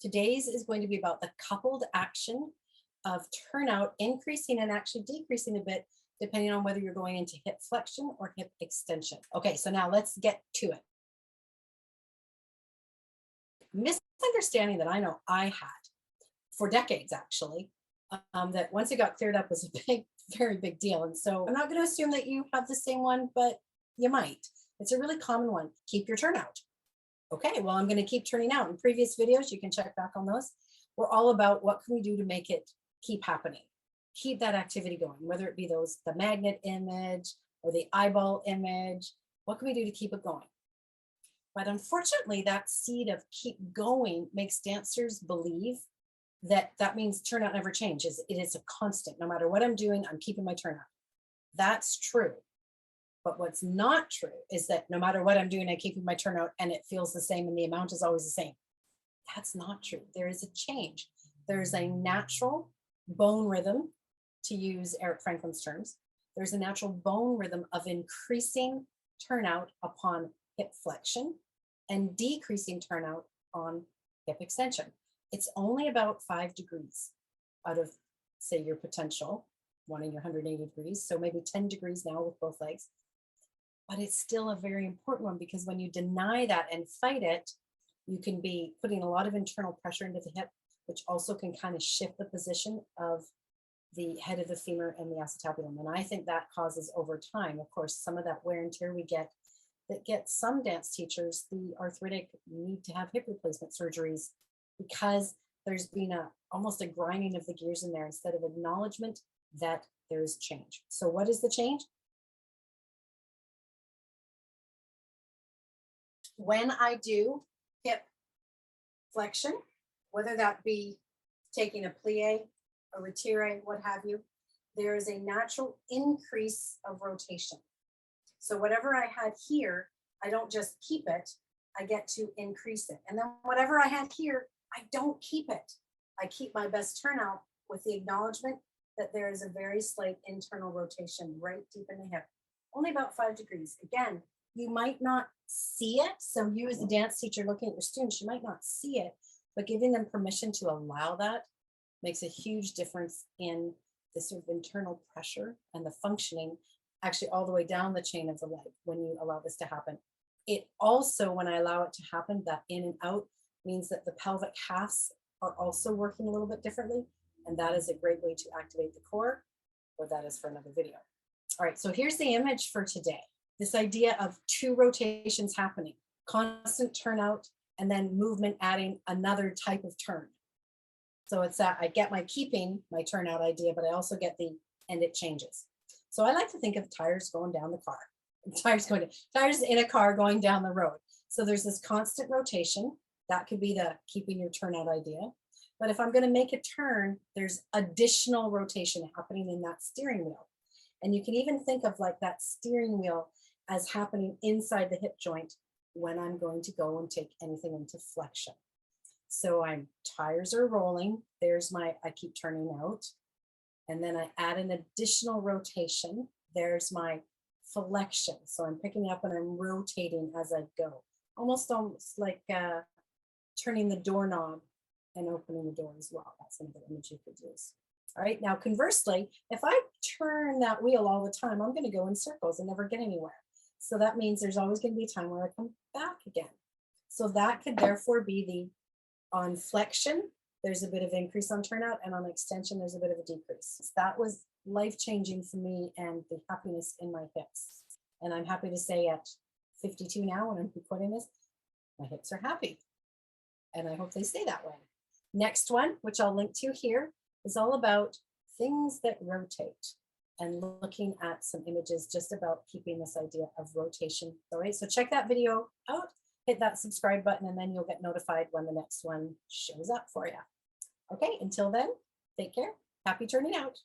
Today's is going to be about the coupled action of turnout increasing and actually decreasing a bit, depending on whether you're going into hip flexion or hip extension. Okay, so now let's get to it. Misunderstanding that I know I had for decades, actually, that once it got cleared up was a very big deal. And so I'm not going to assume that you have the same one, but you might. It's a really common one. Keep your turnout. Okay, well, I'm going to keep turning out. In previous videos, you can check back on those. We're all about what can we do to make it keep happening, keep that activity going, whether it be the magnet image or the eyeball image. What can we do to keep it going? But unfortunately, that seed of keep going makes dancers believe that that means turnout never changes. It is a constant. No matter what I'm doing, I'm keeping my turnout. That's true. But what's not true is that no matter what I'm doing, I'm keeping my turnout and it feels the same and the amount is always the same. That's not true. There is a change. There's a natural bone rhythm, to use Eric Franklin's terms. There's a natural bone rhythm of increasing turnout upon hip flexion and decreasing turnout on hip extension. It's only about 5 degrees out of, say, your potential, one in your 180 degrees. So maybe 10 degrees now with both legs. But it's still a very important one, because when you deny that and fight it, you can be putting a lot of internal pressure into the hip, which also can kind of shift the position of the head of the femur and the acetabulum. And I think that causes over time, of course, some of that wear and tear we get that gets some dance teachers, the arthritic, need to have hip replacement surgeries, because there's been almost a grinding of the gears in there instead of acknowledgement that there is change. So what is the change? When I do hip flexion, whether that be taking a plie, a retire, what have you, there is a natural increase of rotation. So whatever I had here, I don't just keep it, I get to increase it. And then whatever I had here, I don't keep it. I keep my best turnout with the acknowledgement that there is a very slight internal rotation right deep in the hip, only about 5 degrees. Again, you might not see it. So you as a dance teacher looking at your students, you might not see it, but giving them permission to allow that makes a huge difference in the sort of internal pressure and the functioning, actually all the way down the chain of the leg when you allow this to happen. It also, when I allow it to happen, that in and out means that the pelvic halves are also working a little bit differently. And that is a great way to activate the core, but that is for another video. All right, so here's the image for today. This idea of 2 rotations happening, constant turnout, and then movement adding another type of turn. So it's that I get my keeping my turnout idea, but I also get the, and it changes. So I like to think of tires going down the car, tires in a car going down the road. So there's this constant rotation. That could be the keeping your turnout idea. But if I'm going to make a turn, there's additional rotation happening in that steering wheel. And you can even think of like that steering wheel as happening inside the hip joint when I'm going to go and take anything into flexion. So tires are rolling. There's my, I keep turning out. And then I add an additional rotation. There's my flexion. So I'm picking up and I'm rotating as I go. Almost like turning the doorknob and opening the door as well. That's another image you could use. All right, now conversely, if I turn that wheel all the time, I'm going to go in circles and never get anywhere. So that means there's always going to be a time where I come back again. So that could therefore be on flexion, there's a bit of increase on turnout, and on extension, there's a bit of a decrease. That was life-changing for me and the happiness in my hips. And I'm happy to say at 52 now, when I'm recording this, my hips are happy. And I hope they stay that way. Next one, which I'll link to here, is all about things that rotate and looking at some images just about keeping this idea of rotation. All right, so check that video out, hit that subscribe button, and then you'll get notified when the next one shows up for you. Okay, until then, take care. Happy turning out.